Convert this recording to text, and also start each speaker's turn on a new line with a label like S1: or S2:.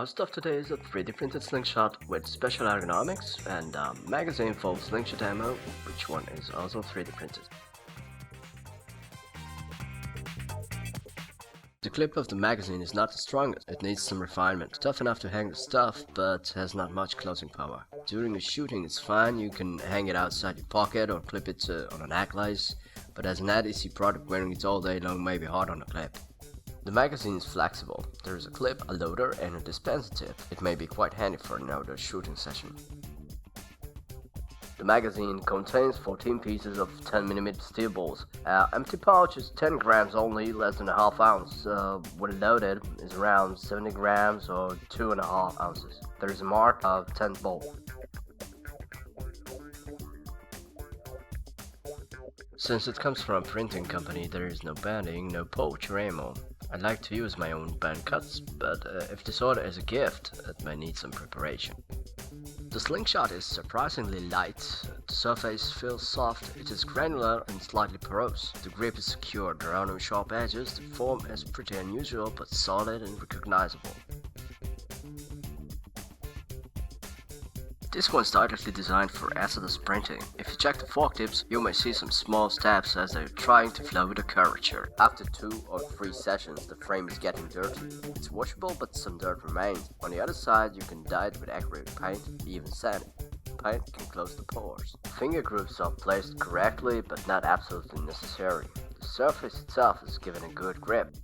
S1: Our stuff today is a 3D printed slingshot with special ergonomics and a magazine full of slingshot ammo, which one is also 3D printed. The clip of the magazine is not the strongest, it needs some refinement. Tough enough to hang the stuff, but has not much closing power. During the shooting it's fine, you can hang it outside your pocket or clip it on a necklace, but as an ADC product, wearing it all day long may be hard on the clip. The magazine is flexible. There is a clip, a loader and a dispenser tip. It may be quite handy for an outdoor shooting session. The magazine contains 14 pieces of 10mm steel balls. Empty pouch is 10 grams only, less than a half ounce. When loaded is around 70 grams or 2.5 ounces. There is a mark of 10 ball. Since it comes from a printing company, there is no banding, no pouch or ammo. I'd like to use my own band cuts, but if this order is a gift, it may need some preparation. The slingshot is surprisingly light, the surface feels soft, it is granular and slightly porous. The grip is secure, there are no sharp edges, the form is pretty unusual but solid and recognizable. This one's directly designed for hazardous printing. If you check the fork tips, you may see some small stabs as they're trying to flow with the curvature. After 2 or 3 sessions, the frame is getting dirty. It's washable, but some dirt remains. On the other side, you can dye it with acrylic paint, even sanding. Paint can close the pores. Finger grooves are placed correctly, but not absolutely necessary. The surface itself is given a good grip.